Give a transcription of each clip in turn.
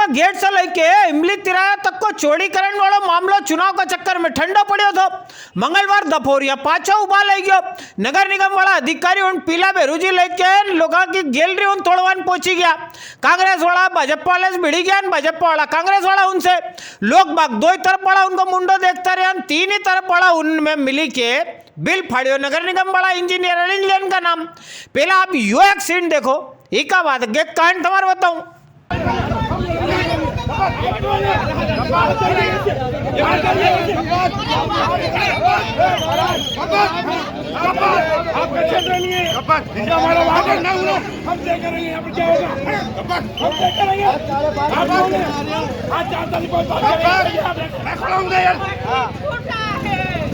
का गेट से लेके इमली तिराया तक को चौड़ीकरण वाला मामलो चुनाव का चक्कर में ठंडो पड़ो था। मंगलवार दोपहरिया पाछो उबा लई गयो। नगर निगम वाला अधिकारी उन पीला बेरूजी लेके लोगों की गैलरी उन तोड़वान पहुंची गया। कांग्रेस वाला भाजपा वाले भिड़ी गया, भाजपा वाला कांग्रेस वाला उनसे लोग बाग दो ही तरफ पड़ा उनको मुंडो देखता रहे, तीन ही तरफ पड़ा उनमें मिली के बिल फाड़ियो नगर निगम वाला इंजीनियर अनिल जैन का नाम। पहला आप यो एक सीन देखो, एक का बात कांड तुम्हारे बताऊं।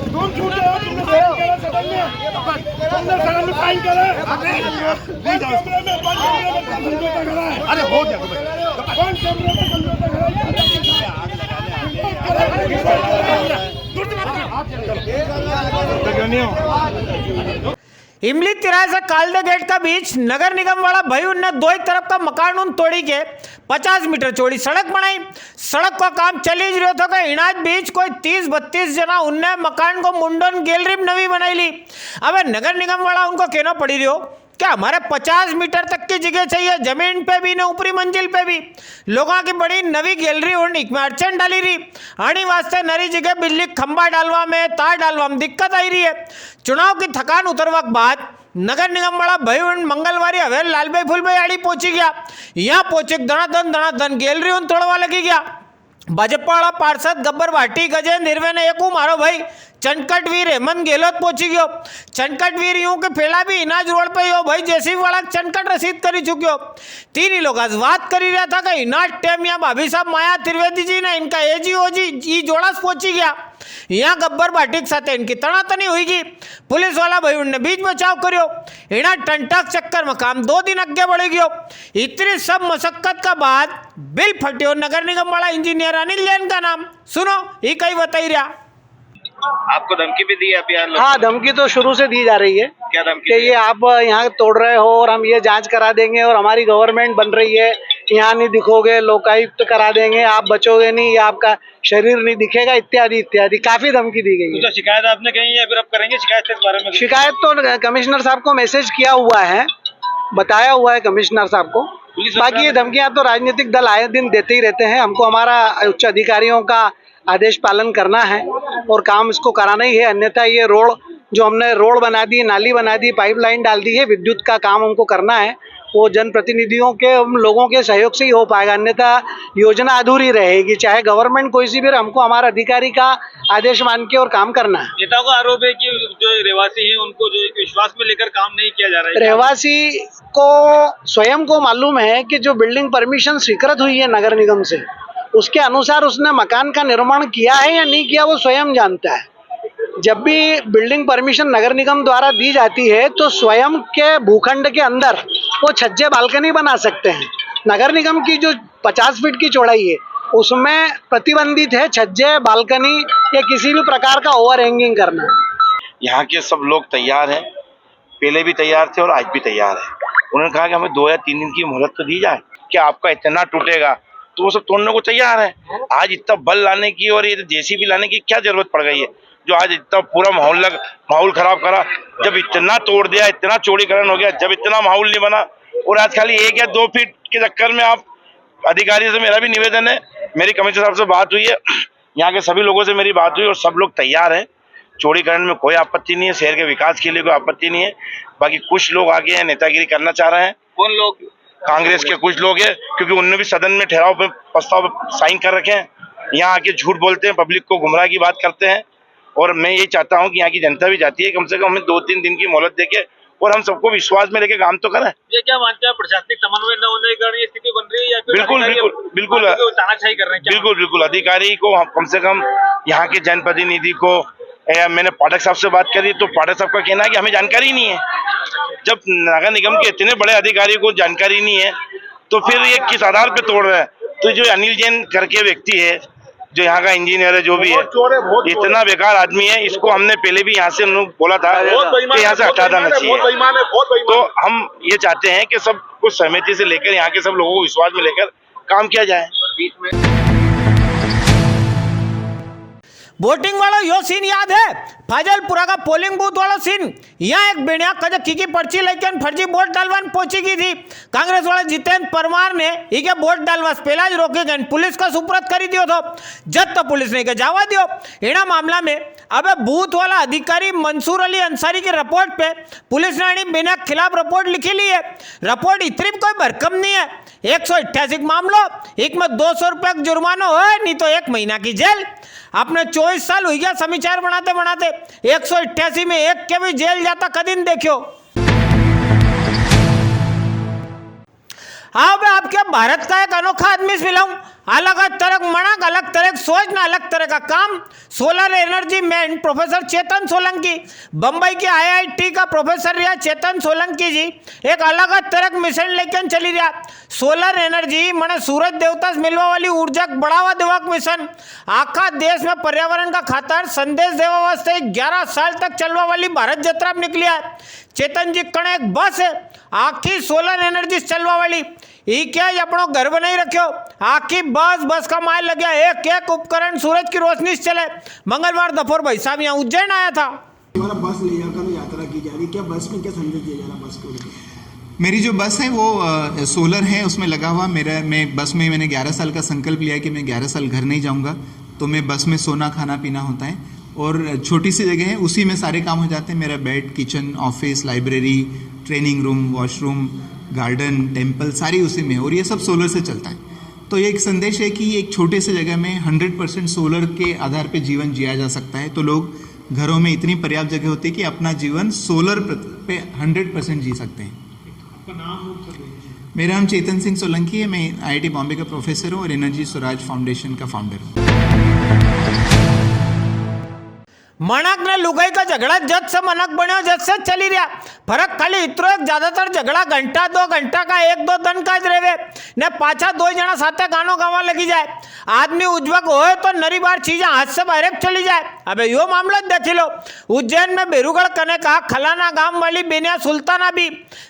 तुम झूठे हो, तुमने सदन में साइन करा है। अरे हो गया कौन कैमरे में समझौता करा। इमली तिराए से कालदे गेट का बीच नगर निगम वाला भाई उनने दो ही तरफ का मकान उन तोड़ी के 50 मीटर चौड़ी सड़क बनाई। सड़क का काम चल ही रहा था कि इनाज बीच कोई 30-32 जना उनने मकान को मुंडन गैलरी नवी बनाई ली। अब नगर निगम वाला उनको कहना पड़ी रही हो क्या हमारे 50 मीटर तक की जगह चाहिए, जमीन पे भी न ऊपरी मंजिल पे भी। लोगों की बड़ी नवी गैलरी और अड़चन डाली रही आनी वास्ते नरी जगह बिजली खंबा डालवा में तार डालवा में दिक्कत आई रही है। चुनाव की थकान उतरवा के बाद नगर निगम वाला भाई मंगलवारी हवेल लाल भाई फुल भाई आड़ी पहुंची गया। यहाँ पहुंचे दनादन गैलरी उन तोड़वा लगी गया। भाजपा वाला पार्षद गब्बर भाटी गजेंद्र हिरवे ने एक मारो भाई चनकटवीर हेमंत गहलोत पहुंची गयो। चनकटवीर यूं के पहला भी इनाज रोड पे हो भाई जैसी वाला चनकट रसीद करी चुक्यो। तीन ही लोग आज बात करी रहा था कि इनाज टेम या भाभी साहब माया त्रिवेदी जी ने इनका एजीओजी जोड़ास पहुंची गया। यहाँ गब्बर भाटी के साथ इनकी तनातनी हुई। पुलिस वाला भाई उनने बीच बचाव करियो। इना टंटक चक्कर में काम 2 दिन आगे बढ़ गयो। इतनी सब मशक्कत का बाद बिल फटियो नगर निगम वाला इंजीनियर अनिल जैन का नाम। सुनो ये कहीं बताई रहा। आपको धमकी भी दी है अभी? हाँ, धमकी तो शुरू से दी जा रही है। क्या धमकी? कि ये आप यहाँ तोड़ रहे हो और हम ये जांच करा देंगे और हमारी गवर्नमेंट बन रही है, यहाँ नहीं दिखोगे, लोकायुक्त करा देंगे, आप बचोगे नहीं, या आपका शरीर नहीं दिखेगा, इत्यादि इत्यादि काफी धमकी दी गई है। तो शिकायत आपने कही है, फिर आप करेंगे शिकायत इस बारे में? शिकायत तो कमिश्नर साहब को मैसेज किया हुआ है, बताया हुआ है कमिश्नर साहब को। बाकी ये धमकियां तो राजनीतिक दल आए दिन देते ही रहते हैं। हमको हमारा उच्च अधिकारियों का आदेश पालन करना है और काम इसको कराना ही है। अन्यथा ये रोड जो हमने रोड बना दी, नाली बना दी, पाइपलाइन डाल दी है, विद्युत का काम हमको करना है, वो जनप्रतिनिधियों के हम लोगों के सहयोग से ही हो पाएगा। अन्यथा योजना अधूरी रहेगी। चाहे गवर्नमेंट कोई सी भी, हमको हमारा अधिकारी का आदेश मान के और काम करना है। नेताओं का आरोप है कि जो रहवासी है उनको जो विश्वास में लेकर काम नहीं किया जा रहा है। रहवासी को स्वयं को मालूम है कि जो बिल्डिंग परमिशन स्वीकृत हुई है नगर निगम से, उसके अनुसार उसने मकान का निर्माण किया है या नहीं किया वो स्वयं जानता है। जब भी बिल्डिंग परमिशन नगर निगम द्वारा दी जाती है तो स्वयं के भूखंड के अंदर वो छज्जे बालकनी बना सकते हैं। नगर निगम की जो 50 फीट की चौड़ाई है उसमें प्रतिबंधित है छज्जे, बालकनी या किसी भी प्रकार का ओवर हैंगिंग करना। यहाँ के सब लोग तैयार हैं, पहले भी तैयार थे और आज भी तैयार है। उन्होंने कहा कि हमें 2 या 3 दिन की मोहलत तो दी जाए, कि आपका इतना टूटेगा, तो वो सब तोड़ने को तैयार है। आज इतना बल लाने की और ये जेसीबी लाने की क्या जरूरत पड़ गई है, जो आज इतना पूरा माहौल खराब करा। जब इतना तोड़ दिया, इतना चौड़ीकरण हो गया, जब इतना माहौल नहीं बना, और आज खाली 1 या 2 फीट के चक्कर में आप अधिकारी से, मेरा भी निवेदन है, मेरी कमिश्नर साहब से बात हुई है, यहाँ के सभी लोगों से मेरी बात हुई और सब लोग तैयार हैं। चौड़ीकरण में कोई आपत्ति नहीं है, शहर के विकास के लिए कोई आपत्ति नहीं है। बाकी कुछ लोग आगे हैं, नेतागिरी करना चाह रहे हैं। कौन लोग? कांग्रेस के कुछ लोग हैं, क्योंकि उन्होंने भी सदन में ठहराव पे प्रस्ताव साइन कर रखे हैं। यहाँ आके झूठ बोलते हैं, पब्लिक को गुमराह की बात करते हैं। और मैं ये चाहता हूँ कि यहाँ की जनता भी चाहती है कम से कम हमें 2-3 दिन की मोहलत देके और हम सबको विश्वास में लेके काम तो करें। ये क्या मानते हैं, प्रशासनिक समन्वय न होने के कारण ये स्थिति बन रही है या फिर बिल्कुल तानाशाही कर रहे हैं? बिल्कुल अधिकारी को कम से कम यहाँ के जनप्रतिनिधि को, मैंने पाठक साहब से बात करी तो पाठक साहब का कहना है कि हमें जानकारी नहीं है। जब नगर निगम के इतने बड़े अधिकारी को जानकारी नहीं है तो फिर ये किस आधार पे तोड़ रहे हैं? तो जो अनिल जैन करके व्यक्ति है, जो यहाँ का इंजीनियर है, जो भी है, इतना बेकार आदमी है, इसको हमने पहले भी यहाँ से बोला था कि यहाँ से हटा देना चाहिए। तो हम ये चाहते हैं कि सब कुछ सहमति से लेकर यहाँ के सब लोगों को विश्वास में लेकर काम किया जाए। बोटिंग वाला यो सीन याद है, फाजलपुरा का पोलिंग बूथ वाला सीन। यहाँ एक बेड़िया कजकी की पर्ची लेकर फर्जी वोट डालवान पहुंची की थी। कांग्रेस वाले जितेंद्र परमार ने इके वोट डालवास पहला ज रोके गए, पुलिस का सुपुर्द करी दियो तो जब तक पुलिस ने जावा दियो। एना मामला में अब बूथ वाला अधिकारी मंसूर अली अंसारी की रिपोर्ट पे पुलिस ने बिना खिलाफ रिपोर्ट लिखी ली है। रिपोर्ट इतनी कोई भरकम नहीं है, 188 मामलो, एक में 200 रुपये का जुर्माना हो, नहीं तो 1 महीना की जेल। आपने 24 साल हो गया समाचार बनाते बनाते, 188 में एक के भी जेल जाता कभी नहीं देखियो। हाँ मैं आपके भारत का एक अनोखा आदमी से मिला हूं, अलग तरह मणक, अलग तरह सोच ना अलग तरह का काम। सोलर एनर्जी मैन प्रोफेसर चेतन सोलंकी, बंबई के IIT का प्रोफेसर रहा चेतन सोलंकी जी, एक अलग तरह मिशन लेकर चली रहा। सोलर एनर्जी मैंने सूरज देवता से मिलवा वाली ऊर्जा को बढ़ावा देवा मिशन, आखा देश में पर्यावरण का खातर संदेश देवा वास्ते 11 साल तक चलवा वाली भारत यात्रा में निकली है। चेतन जी कण एक बस है आखी सोलर एनर्जी चलवा वाली, ये क्या अपनो घर बनाई रखो, आखी बस का माल लग गया, एक एक उपकरण सूरज की रोशनी से चले। मंगलवार दोपहर भाई साहब यहाँ उज्जैन आया था। हमारा बस ले जाकर यात्रा की जा रही, क्या बस में क्या संदेश दिया जा रहा बस को? मेरी जो बस है वो सोलर है, उसमें लगा हुआ मैं बस में मैंने 11 साल का संकल्प लिया कि मैं 11 साल घर नहीं जाऊंगा, तो मैं बस में सोना खाना पीना होता है और छोटी सी जगह है उसी में सारे काम हो जाते हैं। मेरा bed, kitchen, office, library, training room, washroom, garden, temple सारी उसी में है और ये सब सोलर से चलता है। तो ये एक संदेश है कि एक छोटे से जगह में 100% सोलर के आधार पे जीवन जिया जा सकता है। तो लोग घरों में इतनी पर्याप्त जगह होती है कि अपना जीवन सोलर पे 100% जी सकते हैं। मेरा नाम चेतन सिंह सोलंकी है, मैं IIT बॉम्बे का प्रोफेसर हूँ और एनर्जी स्वराज फाउंडेशन का फाउंडर हूँ। मणक ने लुगाई का झगड़ा जज से मनक बनो जज से चली रहा। फर्क खाली इतरो ज्यादातर झगड़ा घंटा 2 घंटा का 1-2 दिन का ज रहे ने पाछा 2 जना साथे गानो गावा लगी जाए। आदमी उज्जवक होए तो नरी बार चीजें हाथ से बाहर चली जाए। अबे यो मामला देख लो, उज्जैन में बेरूगढ़ कने का खलाना गांव वाली बेनिया सुल्ताना भी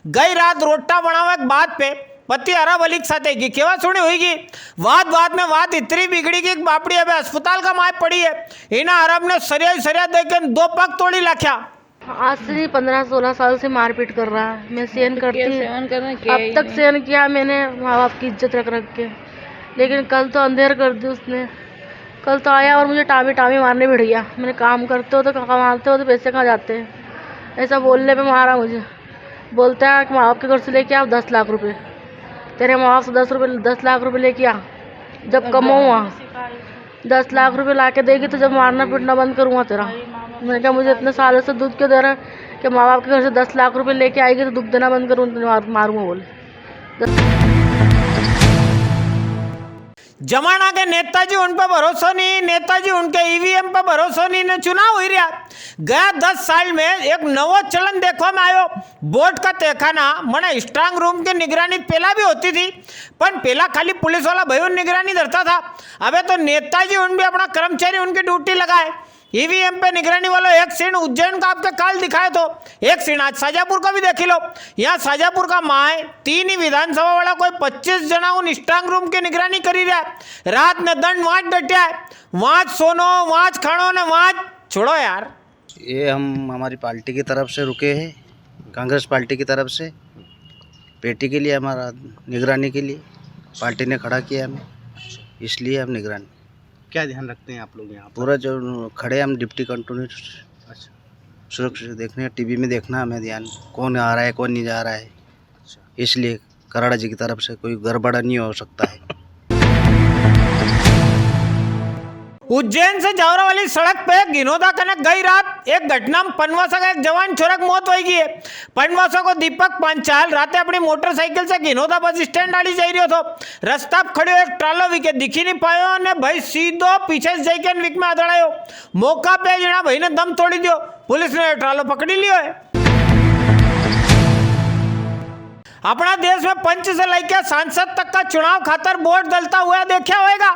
गई रात रोटा बनावे के बाद पे पति अरब अली के साथ की केवा सुनी हुई, वाद में बात इतनी बिगड़ी कि बापड़ी अब अस्पताल का माय पड़ी है। इना अरब ने सरिया देकर 2 पग तोड़ी लाख्या। आज से 15-16 साल से मारपीट कर रहा है। मैं सहन करती अब तक सहन किया मैंने माँ बाप की इज्जत रख के, लेकिन कल तो अंधेर कर दी उसने। कल तो आया और मुझे टामी मारने भिड़ गया। मैंने काम करते हो तो कमाते हो तो पैसे कहाँ जाते हैं, ऐसा बोलने पे मारा मुझे। बोलता है कि माँ बाप के घर से लेके आओ 10 लाख रुपये, तेरे माँ बाप से 10 लाख रुपये लेके आ, जब कमाऊँगा 10 लाख रुपये ला के देगी तो जब मारना पीटना बंद करूँगा तेरा। मैंने कहा मुझे इतने सालों से दूध क्यों दे रहा है कि माँ बाप के घर से 10 लाख रुपये लेके आएगी तो दूध देना बंद करूँगा, मारूँगा बोले। जमाना के नेताजी उन पर भरोसा नहीं, नेताजी उनके EVM पर भरोसा नहीं ने चुनाव हो रहा। गया 10 साल में एक नवो चलन देखो में आयो, वोट का तहखाना मने स्ट्रांग रूम की निगरानी पहला भी होती थी, पर पहला खाली पुलिस वाला भाई निगरानी धरता था। अबे तो नेताजी उन भी अपना कर्मचारी उनकी ड्यूटी लगाए। EVM पे निगरानी वाला एक सीन उज्जैन का आपके काल दिखाए तो एक सीन आज शाजापुर का भी देख लो। यहाँ शाजापुर का माए 3 ही विधानसभा वाला कोई 25 जना उन स्ट्रांग रूम की निगरानी करी रहा। रात ने दंड वहाँ डटिया है, वहाँ सोनो वहाँ खानो ने वहाँ छोड़ो यार। ये हम हमारी पार्टी की तरफ से रुके हैं, कांग्रेस पार्टी की तरफ से बेटी के लिए, हमारा निगरानी के लिए पार्टी ने खड़ा किया हमें, इसलिए हम निगरानी। क्या ध्यान रखते हैं आप लोग यहाँ? पूरा जो खड़े हम डिप्टी कंट्रोलर, अच्छा, सुरक्षा देखने, टीवी में देखना हमें ध्यान, कौन आ रहा है कौन नहीं जा रहा है, इसलिए कराड़ा जी की तरफ से कोई गड़बड़ा नहीं हो सकता है। उज्जैन से जावरा वाली सड़क पे गिनोदा कनक गई रात एक घटना में पनवासा का एक जवान छोरक मौत हो गई है। पनवासा को दीपक पांचाल रात अपनी मोटरसाइकिल से गिनोदा बस स्टैंड आड़ी जा रही हो, रास्ता खड़े एक ट्रालो विके दिखी नहीं पायो ने भाई सीधो पीछे से जाकर विक में आदड़ायो। मौका पे जना भाई ने दम तोड़ी दियो, पुलिस ने ट्रालो पकड़ी लियो है। अपना देश में पंच से लेकर सांसद तक का चुनाव खातर वोट डलता हुआ देखा होगा।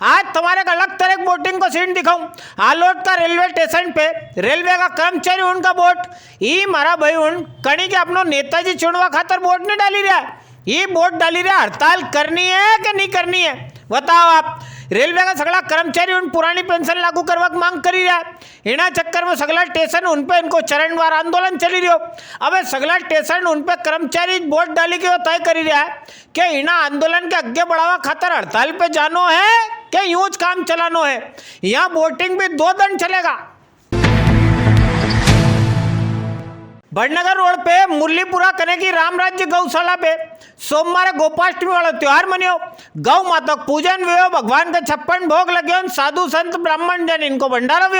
आज तुम्हारे एक अलग तरह वोटिंग को सीन दिखाऊं। आलोट का रेलवे स्टेशन पे रेलवे का कर्मचारी उनका वोट ई मारा भाई उन कणी के अपनो नेताजी चुनवा खातर वोट नहीं डाली रहा। ये वोट डाली रे हड़ताल करनी है कि नहीं करनी है बताओ आप। रेलवे का सगला कर्मचारी उन पुरानी पेंशन लागू करवा की मांग करी रहा है। इना चक्कर में सगला स्टेशन उन पे इनको चरणवार आंदोलन चली रही हो। अब सगला स्टेशन उन पे कर्मचारी वोट डाली के तय करी रहा है कि इना आंदोलन के आगे बढ़ावा खातर हड़ताल पे जानो है कि यूं काम चलानो है। यहाँ वोटिंग भी 2 दिन चलेगा। बड़नगर रोड पे मुरलीपुरा कने की राम राज्य गौशाला पे सोमवार गोपाष्टमी वाला त्योहार मनियो। गौ माता पूजन हुए, भगवान के 56 भोग लगे, साधु संत ब्राह्मण जन इनको भंडारा हुए।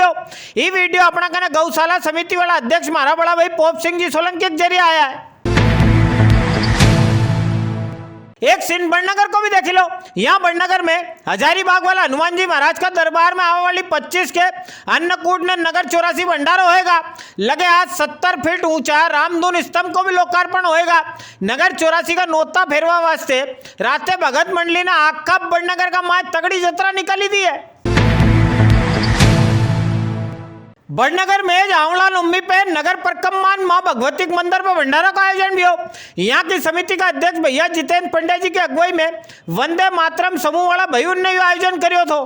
ये वीडियो अपना कने गौशाला समिति वाला अध्यक्ष मारा बड़ा भाई पोप सिंह जी सोलंकी के जरिए आया है। एक सीन बड़नगर को भी देख लो। यहाँ बड़नगर में हजारीबाग वाला हनुमान जी महाराज का दरबार में आने वाली 25 के अन्नकूट ने नगर 84 भंडारा होएगा। लगे आज 70 फीट ऊंचा रामधुन स्तंभ को भी लोकार्पण होएगा। नगर 84 का नोता फेरवा वास्ते रास्ते भगत मंडली ने आका बड़नगर का माँ तगड़ी यात्रा निकाली दी है। बड़नगर में जावला नवमी पे नगर परिक्रमा मां भगवती के मंदिर पर भंडारा का आयोजन भी हो। यहाँ की समिति का अध्यक्ष भैया जितेंद्र पंड्या जी की अगुवाई में वंदे मातरम समूह वाला भाई ने आयोजन करियो थो।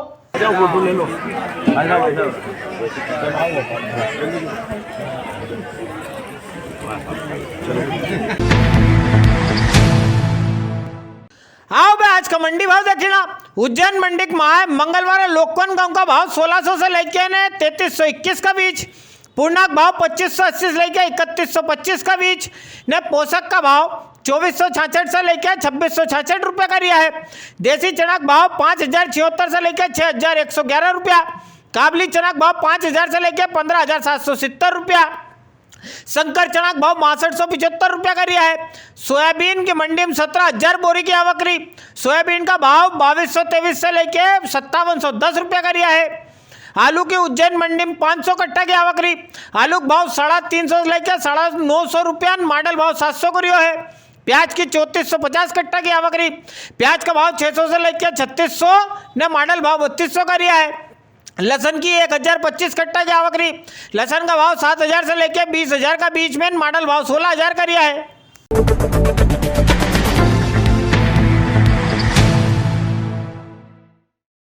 आओ बे आज का मंडी भाव देखना। उज्जैन मंडी में मंगलवार लोकवन गांव का भाव 1600 से लेके 3321 का बीच, पूर्णांक भाव 2580 से लेके 3125 का बीच ने पोषक का भाव 2466 से लेकर 2666 रुपये का रिया है। देसी चना का भाव 5076 से लेकर 6111 रुपया, काबली चना का भाव 5000 से लेकर 15770 रुपया, शंकर चना का भाव 6275 रुपया का रिया है। सोयाबीन की मंडी में 17000 बोरी की आवक रही। सोयाबीन का भाव 2223 से लेकर 5710 रुपया का रिया है। आलू की उज्जैन मंडी में 500 कट्टा की आवक रही। आलू का भाव 350 से लेकर 950 रुपया, मॉडल भाव 700 को रियो है। प्याज की 3450 कट्टा की आवक रही। प्याज का भाव 600 से लेकर 3600 ने मॉडल भाव 3200 का रिया है। लहसन की 1025 कट्टा की आवक रही। लहसन का भाव 7000 से लेकर 20000 का बीच में, मॉडल भाव 16000 का रिया है।